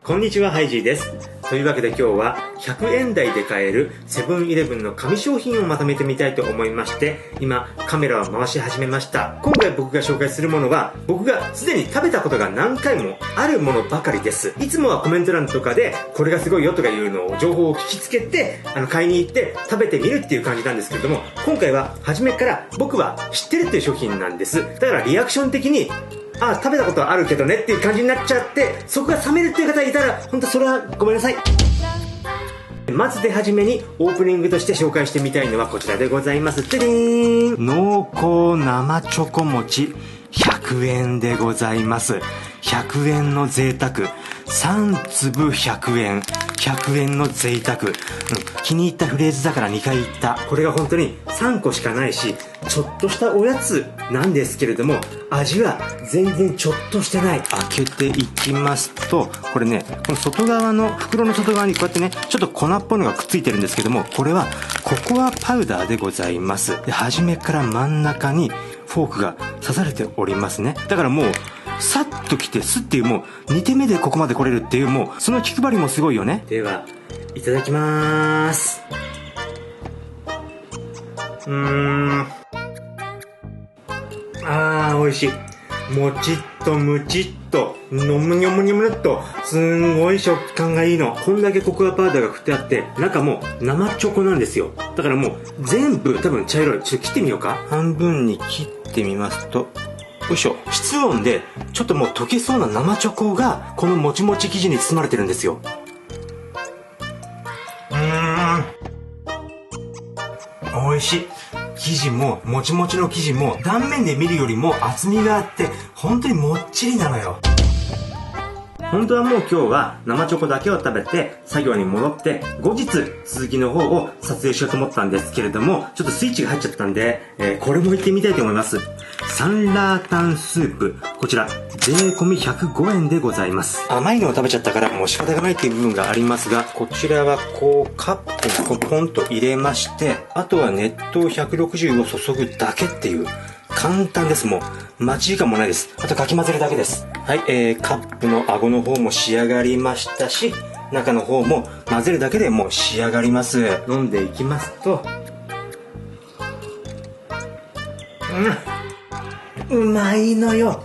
こんにちは、ハイジーです。というわけで今日は100円台で買えるセブンイレブンの神商品をまとめてみたいと思いまして、今カメラを回し始めました。今回僕が紹介するものは僕がすでに食べたことが何回もあるものばかりです。いつもはコメント欄とかでこれがすごいよとかいうのを情報を聞きつけて買いに行って食べてみるっていう感じなんですけれども、今回は初めから僕は知ってるっていう商品なんです。だからリアクション的に食べたことはあるけどねっていう感じになっちゃって、そこが冷めるっていう方がいたら本当それはごめんなさい。まず出始めにオープニングとして紹介してみたいのはこちらでございます。てれーん、濃厚生チョコ餅100円でございます。100円の贅沢、3粒100円、100円の贅沢、気に入ったフレーズだから2回言った。これが本当に3個しかないし、ちょっとしたおやつなんですけれども、味は全然ちょっとしてない。開けていきますと、これね、この外側の袋の外側にこうやってね、ちょっと粉っぽいのがくっついてるんですけども、これはココアパウダーでございます。で、初めから真ん中にフォークが刺されておりますね。だからもうさっときてスッっていう、もう2手目でここまで来れるっていう、もうその気配りもすごいよね。ではいただきまーす。美味しい。もちっとむちっとのむにょむにょむっと、すんごい食感がいいの。こんだけココアパウダーが振ってあって、中も生チョコなんですよ。だからもう全部多分茶色い。ちょっと切ってみようか。半分に切ってみますと、よいしょ。室温でちょっともう溶けそうな生チョコがこのもちもち生地に包まれてるんですよ。美味しい。生地ももちもちの生地も断面で見るよりも厚みがあって本当にもっちりなのよ。本当はもう今日は生チョコだけを食べて作業に戻って後日続きの方を撮影しようと思ったんですけれども、ちょっとスイッチが入っちゃったんで、これもいってみたいと思います。サンラータンスープ、こちら税込み105円でございます。甘いのを食べちゃったからもう仕方がないっていう部分がありますが、こちらはこうカップにポンと入れまして、あとは熱湯160を注ぐだけっていう、簡単です。もう待ち時間もないです。あとかき混ぜるだけです。はい、カップの顎の方も仕上がりましたし、中の方も混ぜるだけでもう仕上がります。飲んでいきますと、うまいのよ。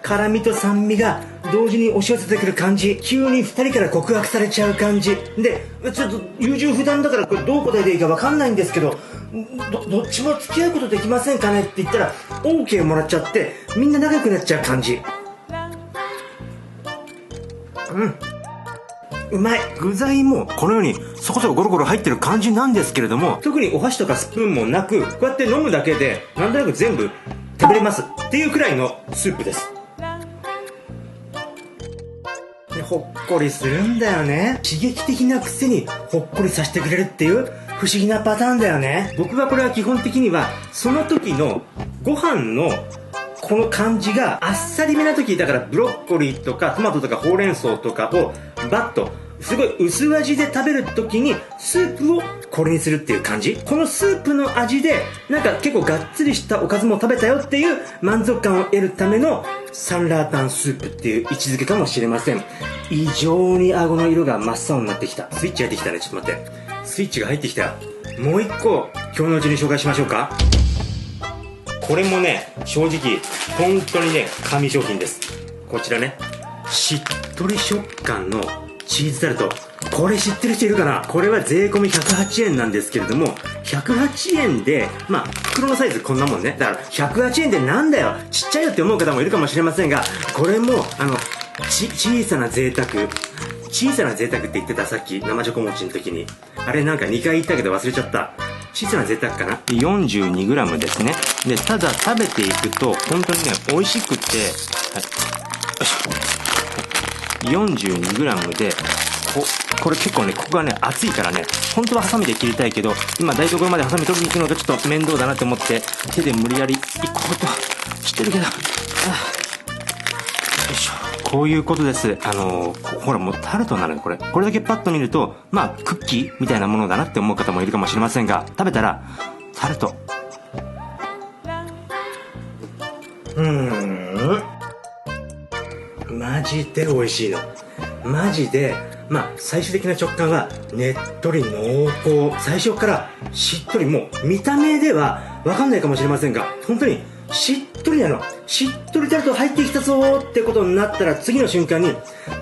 辛みと酸味が同時に押し寄せてくる感じ。急に2人から告白されちゃう感じで、ちょっと優柔不断だからこれどう答えていいか分かんないんですけど、どっちも付き合うことできませんかねって言ったら OK もらっちゃって、みんな仲良くなっちゃう感じ。うまい。具材もこのようにそこそこゴロゴロ入ってる感じなんですけれども、特にお箸とかスプーンもなく、こうやって飲むだけでなんとなく全部食べれますっていうくらいのスープです。でほっこりするんだよね。刺激的なくせにほっこりさせてくれるっていう不思議なパターンだよね。僕はこれは基本的にはその時のご飯のこの感じがあっさりめな時だから、ブロッコリーとかトマトとかほうれん草とかをバッとすごい薄味で食べる時にスープをこれにするっていう感じ。このスープの味でなんか結構がっつりしたおかずも食べたよっていう満足感を得るためのサンラータンスープっていう位置づけかもしれません。異常に顎の色が真っ青になってきた。スイッチ入ってきたね。ちょっと待って、スイッチが入ってきたよ。もう一個今日のうちに紹介しましょうか。これもね、正直本当にね神商品です。こちらね、しっとり食感のチーズタルト。これ知ってる人いるかな。これは税込み108円なんですけれども、108円で袋のサイズこんなもんね。だから108円でなんだよちっちゃいよって思う方もいるかもしれませんが、これも小さな贅沢、小さな贅沢って言ってた、さっき生チョコ餅の時に。あれなんか2回言ったけど忘れちゃった。小さな贅沢かな。 42g ですね。でただ食べていくと本当にね美味しくて、42g でこれ結構ね、ここがね熱いからね、本当はハサミで切りたいけど今台所までハサミ取りに行くのがちょっと面倒だなって思って手で無理やり行こうとしてるけど、よいしょ。こういうことです。ほらもうタルトなのよ。これだけパッと見るとクッキーみたいなものだなって思う方もいるかもしれませんが、食べたらタルト。マジで美味しいの。マジで、最終的な食感はねっとり濃厚。最初からしっとり、もう見た目ではわかんないかもしれませんが、本当にしっとりなの。しっとりタルト入ってきたぞーってことになったら、次の瞬間に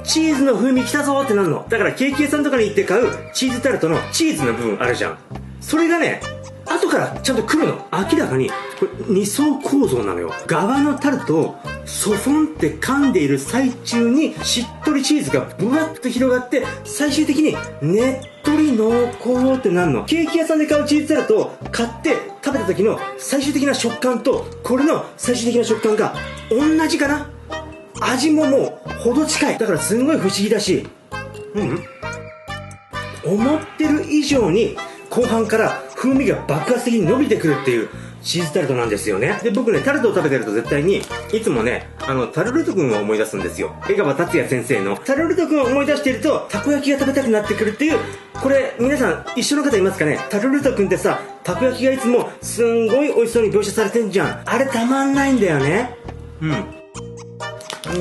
チーズの風味きたぞーってなるの。だからケーキ屋さんとかに行って買うチーズタルトのチーズの部分あるじゃん。それがね、後からちゃんと来るの。明らかにこれ2層構造なのよ。側のタルトをソフォンって噛んでいる最中にしっとりチーズがブワッと広がって、最終的にねっとり濃厚ってなるの。ケーキ屋さんで買うチーズタルトを買って食べた時の最終的な食感と、これの最終的な食感が同じかな。味ももうほど近い。だからすんごい不思議だし、思ってる以上に後半から風味が爆発的に伸びてくるっていうチーズタルトなんですよね。で、僕ね、タルトを食べてると絶対にいつもね、タルルト君を思い出すんですよ。江川達也先生のタルルト君を思い出していると、たこ焼きが食べたくなってくるっていう、これ皆さん一緒の方いますかね。タルルト君ってさ、たこ焼きがいつもすんごい美味しそうに描写されてんじゃん。あれたまんないんだよね。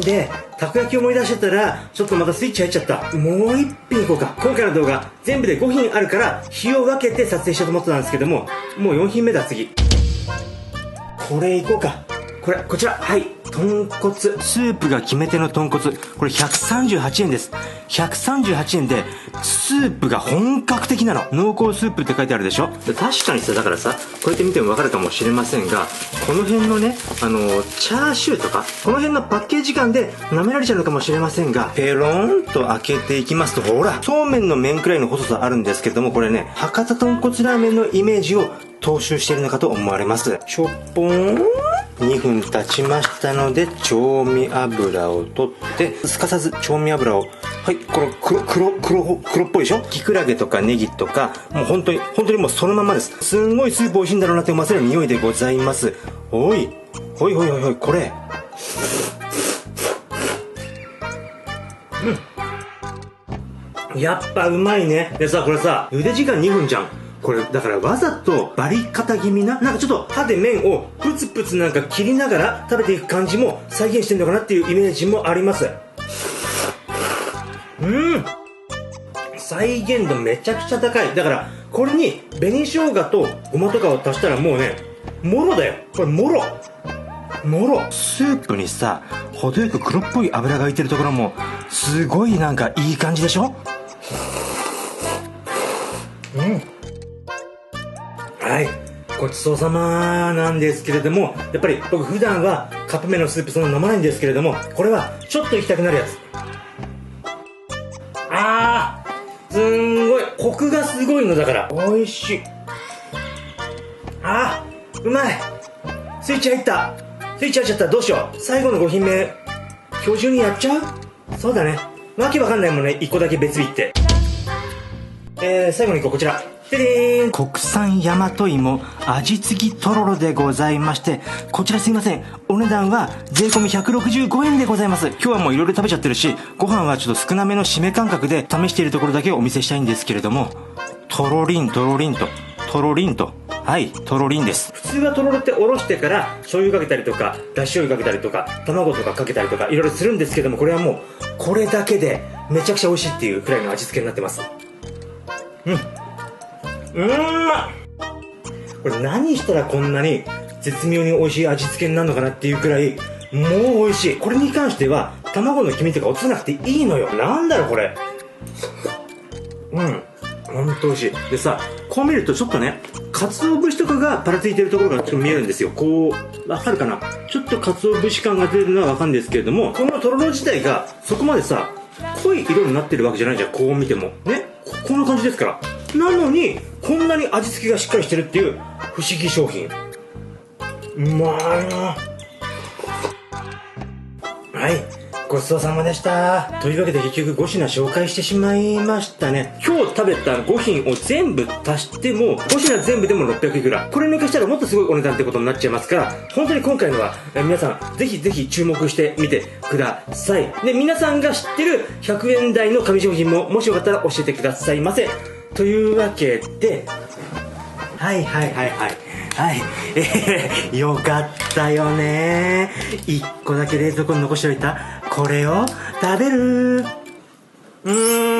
で、たこ焼きを思い出してたら、ちょっとまたスイッチ入っちゃった。もう一品いこうか。今回の動画全部で5品あるから、日を分けて撮影しようと思ってたんですけども、もう4品目だ。次これいこうか。こちら、はい、豚骨スープが決め手の豚骨。これ138円です。138円でスープが本格的なの。濃厚スープって書いてあるでしょ。確かにさ、だからさ、こうやって見ても分かるかもしれませんが、この辺のね、チャーシューとかこの辺のパッケージ感で舐められちゃうのかもしれませんが、ペロンと開けていきますと、ほら、そうめんの麺くらいの細さあるんですけれども、これね、博多豚骨ラーメンのイメージを踏襲しているのかと思われます。しょっぽーん。2分経ちましたので、調味油を取って、すかさず調味油を、はい、この黒っぽいでしょ。キクラゲとかネギとか、もう本当にもうそのままです。すんごいスープ美味しいんだろうなって思わせる匂いでございます。ほい、これ。やっぱうまいね。でさ、これさ、茹で時間2分じゃん。これだからわざとバリカタ気味な、なんかちょっと歯で麺をプツプツなんか切りながら食べていく感じも再現してるのかなっていうイメージもあります。再現度めちゃくちゃ高い。だからこれに紅生姜とごまとかを足したらもうね、もろだよ。これもろスープにさ、程よく黒っぽい油が浮いてるところもすごいなんかいい感じでしょ。はい、ごちそうさまなんですけれども、やっぱり僕普段はカップ麺のスープそんな飲まないんですけれども、これはちょっと行きたくなるやつ。すんごいコクがすごいの。だから美味しい。うまい。スイッチ入っちゃった。どうしよう。最後の5品目今日中にやっちゃう。そうだね、わけわかんないもんね、1個だけ別日って。最後にこちら、国産大和芋味付きとろろでございまして、こちらすいません、お値段は税込み165円でございます。今日はもういろいろ食べちゃってるし、ご飯はちょっと少なめの締め感覚で試しているところだけをお見せしたいんですけれども、とろりんと、はい、とろりんです。普通はとろろっておろしてから醤油かけたりとか、だし醤油かけたりとか、卵とかかけたりとかいろいろするんですけども、これはもうこれだけでめちゃくちゃ美味しいっていうくらいの味付けになってます。これ何したらこんなに絶妙に美味しい味付けになるのかなっていうくらいもう美味しい。これに関しては卵の黄身とか落とさなくていいのよ。なんだろこれ。ほんと美味しい。でさ、こう見るとちょっとね、鰹節とかがパラついてるところがちょっと見えるんですよ。こう、わかるかな。ちょっと鰹節感が出るのはわかるんですけれども、このとろろ自体がそこまでさ、濃い色になってるわけじゃないじゃん。こう見てもね、こんな感じですから。なのにこんなに味付けがしっかりしてるっていう不思議商品。うまいな。はい、ごちそうさまでした。というわけで結局5品紹介してしまいましたね。今日食べた5品を全部足しても5品全部でも600いくら。これ抜かしたらもっとすごいお値段ってことになっちゃいますから、本当に今回のは皆さんぜひぜひ注目してみてください。で、皆さんが知ってる100円台の紙商品ももしよかったら教えてくださいませ。というわけで、はい、よかったよね。1個だけ冷蔵庫に残しておいたこれを食べる。うー